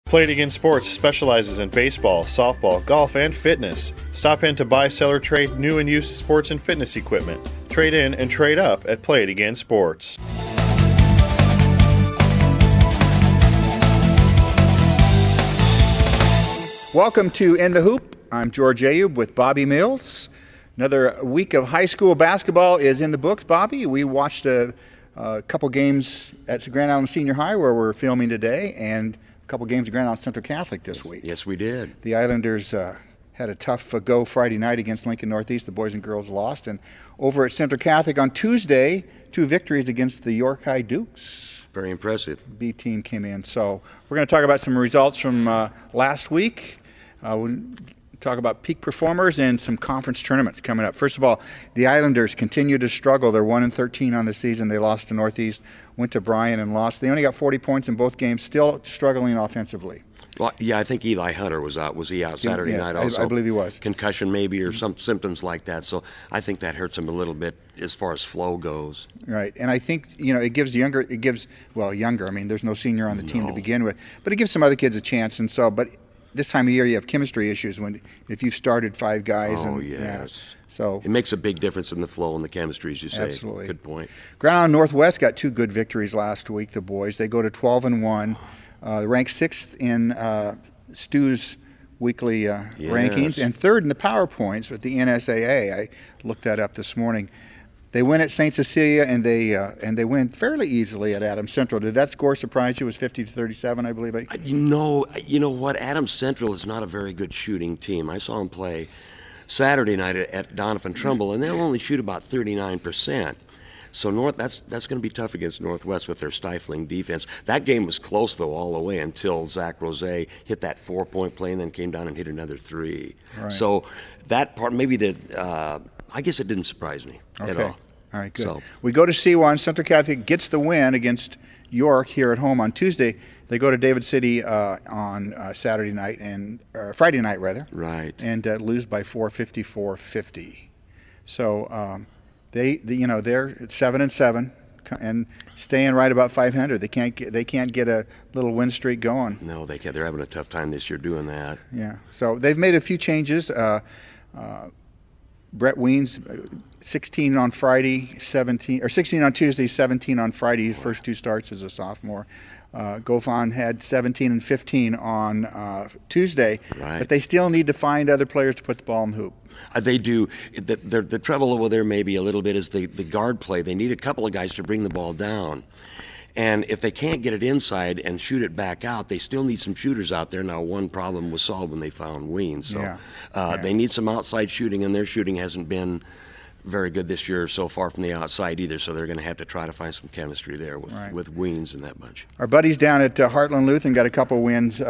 Play It Again Sports specializes in baseball, softball, golf, and fitness. Stop in to buy, sell, or trade new and used sports and fitness equipment. Trade in and trade up at Play It Again Sports. Welcome to In the Hoop. I'm George Ayub with Bobby Mills. Another week of high school basketball is in the books. Bobby, we watched a couple games at Grand Island Senior High where we're filming today, and a couple games at Grand Island Central Catholic this week. Yes, we did. The Islanders had a tough go Friday night against Lincoln Northeast. The boys and girls lost. And over at Central Catholic on Tuesday, 2 victories against the York High Dukes. Very impressive. B team came in. So we're going to talk about some results from last week. We'll talk about peak performers and some conference tournaments coming up. First of all, the Islanders continue to struggle. They're 1-13 on the season. They lost to Northeast, went to Bryan and lost. They only got 40 points in both games, still struggling offensively. Well, yeah, I think Eli Hunter was out. Was he out Saturday night also? I believe he was. Concussion maybe or some symptoms like that. So I think that hurts him a little bit as far as flow goes. Right. And I think, it gives younger, I mean, there's no senior on the team to begin with, but it gives some other kids a chance. And so, but this time of year you have chemistry issues if you've started 5 guys. Oh, and, yes. So it makes a big difference in the flow and the chemistry, as you say. Absolutely. Good point. Grand Island Northwest got 2 good victories last week, the boys. They go to 12-1, ranked 6th in Stu's weekly rankings, and 3rd in the power points with the NSAA. I looked that up this morning. They win at St. Cecilia, and they win fairly easily at Adams Central. Did that score surprise you? It was 50-37, I believe. You know what? Adams Central is not a very good shooting team. I saw them play Saturday night at Donovan Trumbull, and they'll only shoot about 39%. So that's going to be tough against Northwest with their stifling defense. That game was close, though, all the way until Zach Rose hit that 4-point play and then came down and hit another 3. Right. So that part maybe I guess it didn't surprise me at all. All right, good. So, we go to C1. Central Catholic gets the win against York here at home on Tuesday. They go to David City on Saturday night Friday night rather. Right. And lose by 54-50. So they're 7-7 and staying right about 500. They can't get a little win streak going. No, they can't. They're having a tough time this year doing that. Yeah. So they've made a few changes. Brett Weens, 16 on Friday, 16 on Tuesday, 17 on Friday. His first 2 starts as a sophomore. Gofan had 17 and 15 on Tuesday, right. But they still need to find other players to put the ball in the hoop. They do. The trouble over there maybe a little bit is the guard play. They need a couple of guys to bring the ball down. And if they can't get it inside and shoot it back out, they still need some shooters out there. Now, one problem was solved when they found Weens. So they need some outside shooting, and their shooting hasn't been very good this year so far from the outside either. So they're going to have to try to find some chemistry there with Weens and that bunch. Our buddies down at Heartland Lutheran got a couple wins.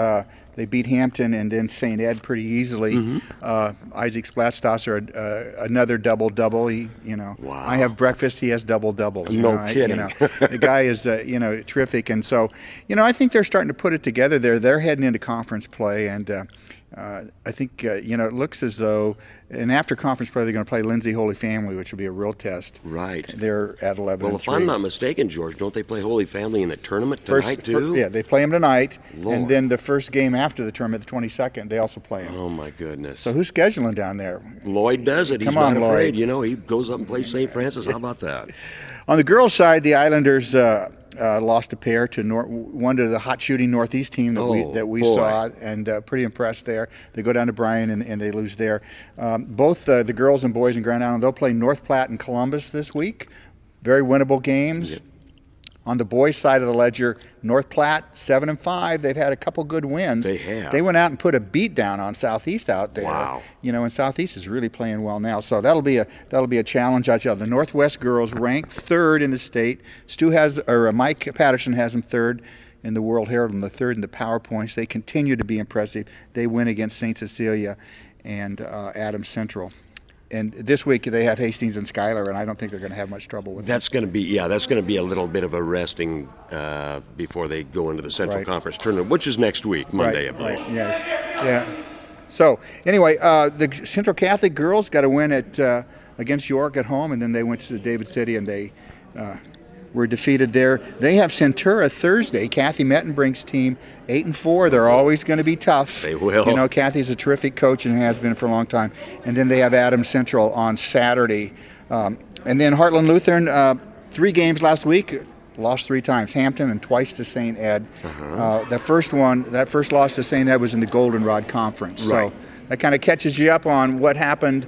They beat Hampton and then St. Ed pretty easily. Mm-hmm. Isaac Splatstosser, another double-double. Wow. I have breakfast, he has double-doubles. No kidding. The guy is, terrific. And so, I think they're starting to put it together there. They're heading into conference play, and I think, it looks as though, and after conference play, they're going to play Lindsay Holy Family, which will be a real test. Right. They're at 11-3. Well, if I'm not mistaken, George, don't they play Holy Family in the tournament tonight, too? Yeah, they play them tonight. Lord. And then the first game after the tournament, the 22nd, they also play them. Oh, my goodness. So who's scheduling down there? Lloyd does it. He's Come on, not afraid. Lloyd. He goes up and plays St. Francis. How about that? On the girls' side, the Islanders lost a pair to one to the hot shooting Northeast team that we saw, and pretty impressed there. They go down to Bryan and they lose there. Both the girls and boys in Grand Island, they'll play North Platte and Columbus this week. Very winnable games. Yep. On the boys' side of the ledger, North Platte 7-5. They've had a couple good wins. They have. They went out and put a beat down on Southeast out there. Wow. And Southeast is really playing well now. So that'll be a challenge out there. The Northwest girls ranked 3rd in the state. Mike Patterson has them 3rd in the World Herald and the 3rd in the Power Points. They continue to be impressive. They win against St. Cecilia and Adams Central. And this week they have Hastings and Schuyler, and I don't think they're going to have much trouble with that's going to be a little bit of a resting before they go into the Central Conference tournament, which is next week, Monday, I believe. Right. Yeah. So anyway, the Central Catholic girls got a win against York at home, and then they went to David City and they were defeated there. They have Centura Thursday. Kathy Mettenbrink's team, 8-4. They're always going to be tough. They will. You know, Kathy's a terrific coach and has been for a long time. And then they have Adams Central on Saturday. And then Heartland Lutheran, 3 games last week. Lost 3 times, Hampton and twice to St. Ed. That first loss to St. Ed was in the Goldenrod Conference. Right. So that kind of catches you up on what happened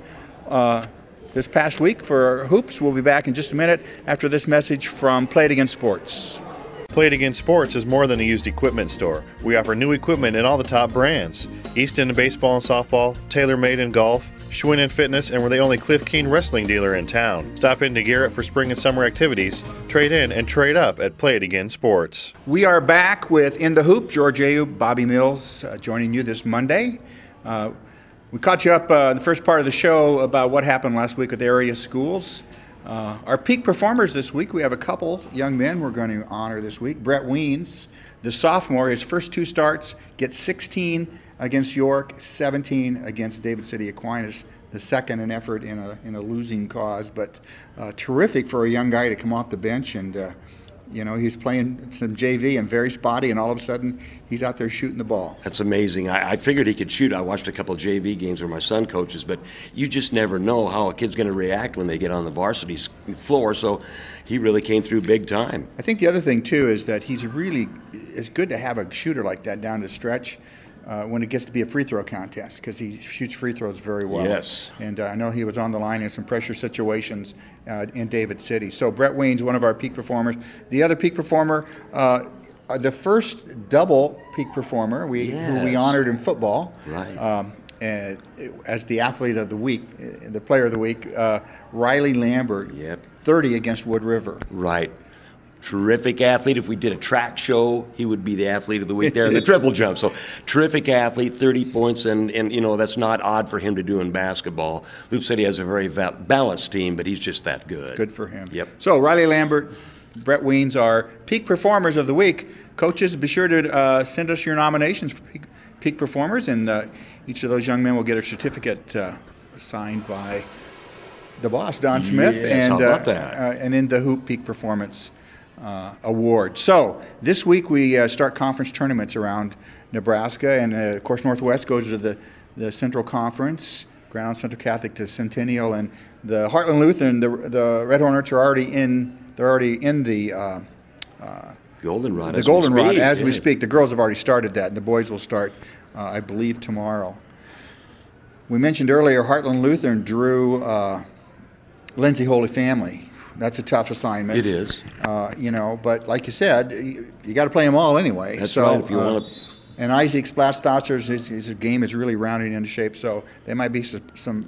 this past week for hoops. We'll be back in just a minute after this message from Play It Again Sports. Play It Again Sports is more than a used equipment store. We offer new equipment in all the top brands. Easton in baseball and softball, TaylorMade in golf, Schwinn in fitness, and we're the only Cliff Keen wrestling dealer in town. Stop into Garrett for spring and summer activities. Trade in and trade up at Play It Again Sports. We are back with In the Hoop. George Ayub, Bobby Mills joining you this Monday. We caught you up in the first part of the show about what happened last week with area schools. Our peak performers this week, we have a couple young men we're going to honor this week. Brett Weens, the sophomore, his first 2 starts, gets 16 against York, 17 against David City Aquinas, the second in effort in a losing cause, but terrific for a young guy to come off the bench. And you know, he's playing some JV and very spotty, and all of a sudden he's out there shooting the ball. That's amazing. I figured he could shoot. I watched a couple of JV games where my son coaches, but you just never know how a kid's going to react when they get on the varsity floor, so he really came through big time. I think the other thing, too, is that it's good to have a shooter like that down the stretch when it gets to be a free throw contest, because he shoots free throws very well. Yes. And I know he was on the line in some pressure situations in David City. So Brett Weens, one of our peak performers. The other peak performer, the first double peak performer who we honored in football. Right. As the athlete of the week, the player of the week, Riley Lambert, Yep. 30 against Wood River. Right. Terrific athlete. If we did a track show, he would be the athlete of the week there in the triple jump. So terrific athlete, 30 points, and you know, that's not odd for him to do in basketball. Loop City has a very balanced team, but he's just that good. Good for him. Yep. So Riley Lambert, Brett Weens are peak performers of the week. Coaches, be sure to send us your nominations for peak performers, and each of those young men will get a certificate signed by the boss, Don Smith, Yes, and how about that? and in the Hoop Peak Performance Award. So this week we start conference tournaments around Nebraska, and of course Northwest goes to the Central Conference. Grand Island Central Catholic to Centennial, and the Heartland Lutheran, the Red Hornets are already in. They're already in the Goldenrod. the Goldenrod as we speak. The girls have already started that, and the boys will start, I believe, tomorrow. We mentioned earlier Heartland Lutheran drew Lindsay Holy Family. That's a tough assignment. It is. You know, but like you said, you got to play them all anyway. That's so, right. If you want to. And Isaac Splatstotzer's his game is really rounding into shape, so there might be some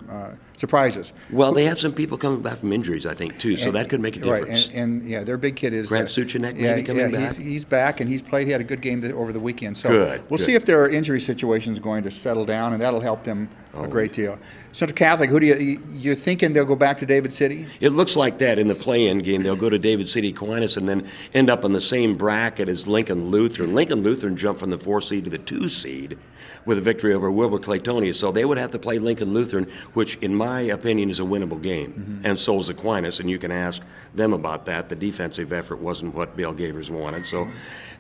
surprises. Well, they have some people coming back from injuries, I think, too, so that could make a difference. Right, and yeah, their big kid is Grant Suchanek maybe coming back. He's back, and he's played. He had a good game over the weekend. So Good, we'll good. see if their injury situation is going to settle down, and that'll help them a great deal. Central Catholic, who do you're thinking they'll go back to David City? It looks like that in the play-in game. They'll go to David City Aquinas and then end up in the same bracket as Lincoln Lutheran. Lincoln Lutheran jumped from the 4 seed to the 2 seed with a victory over Wilbur Claytonia. So they would have to play Lincoln Lutheran, which in my opinion is a winnable game. Mm-hmm. And so is Aquinas, and you can ask them about that. The defensive effort wasn't what Bill Gavers wanted. So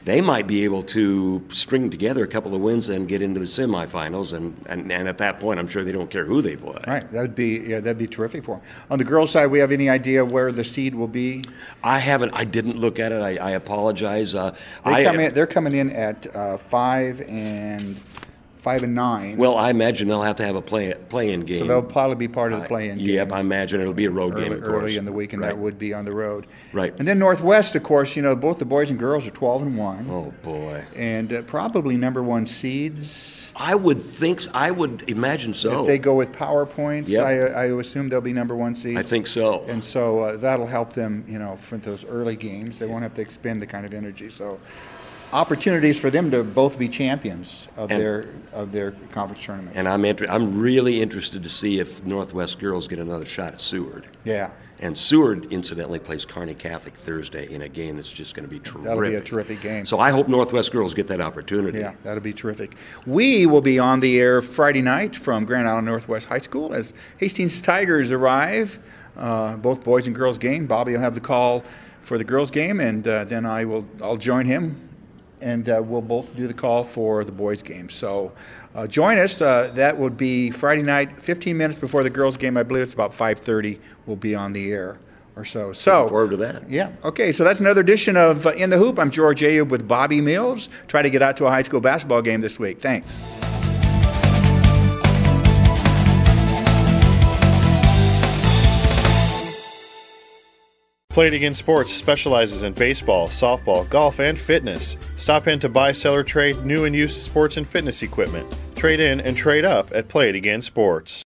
they might be able to string together a couple of wins and get into the semifinals. And at that point, I'm sure they don't care who they play. Right, that'd be terrific for them. On the girls' side, we have any idea where the seed will be? I haven't. I didn't look at it. I apologize. They're coming in at 5 and 9. Well, I imagine they'll have to have a play-in game. So they'll probably be part of the play-in game. Yep, I imagine it'll be a road game, of course. Early in the week, and that would be on the road. Right. And then Northwest, of course, you know, both the boys and girls are 12 and 1. Oh boy. And probably number 1 seeds. I would imagine so. If they go with power points, Yep. I assume they'll be number 1 seeds. I think so. And so that'll help them, you know, for those early games. They won't have to expend the kind of energy. So opportunities for them to both be champions of their conference tournament. And I'm really interested to see if Northwest girls get another shot at Seward. Yeah. And Seward, incidentally, plays Kearney Catholic Thursday in a game that's just going to be terrific. That'll be a terrific game. So I hope Northwest girls get that opportunity. Yeah, that'll be terrific. We will be on the air Friday night from Grand Island Northwest High School as Hastings Tigers arrive. Both boys and girls game. Bobby will have the call for the girls' game, and then I'll join him, and we'll both do the call for the boys' game. So join us. That would be Friday night, 15 minutes before the girls' game. I believe it's about 5:30. We'll be on the air or so. Looking forward to that. Yeah. Okay. So that's another edition of In the Hoop. I'm George Ayub with Bobby Mills. Try to get out to a high school basketball game this week. Thanks. Play It Again Sports specializes in baseball, softball, golf, and fitness. Stop in to buy, sell, or trade new and used sports and fitness equipment. Trade in and trade up at Play It Again Sports.